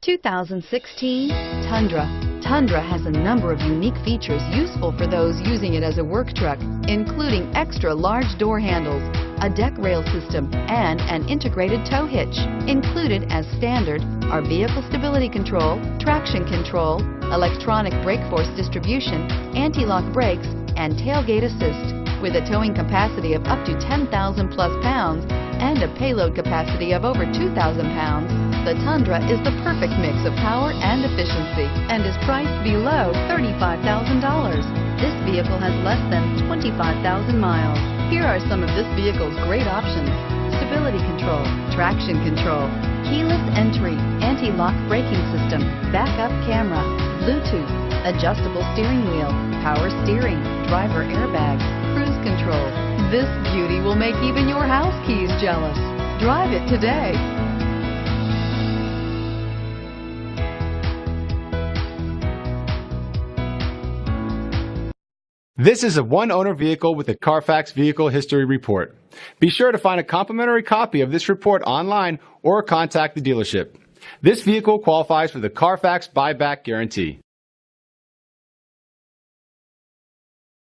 2016 Tundra. Tundra has a number of unique features useful for those using it as a work truck, including extra large door handles, a deck rail system, and an integrated tow hitch. Included as standard are vehicle stability control, traction control, electronic brake force distribution, anti-lock brakes, and tailgate assist. With a towing capacity of up to 10,000 plus pounds and a payload capacity of over 2,000 pounds, the Tundra is the perfect mix of power and efficiency and is priced below $35,000. This vehicle has less than 25,000 miles. Here are some of this vehicle's great options: stability control, traction control, keyless entry, anti-lock braking system, backup camera, Bluetooth, adjustable steering wheel, power steering, driver airbag, cruise control. This beauty will make even your house keys jealous. Drive it today. This is a one-owner vehicle with a Carfax Vehicle History Report. Be sure to find a complimentary copy of this report online or contact the dealership. This vehicle qualifies for the Carfax Buyback Guarantee.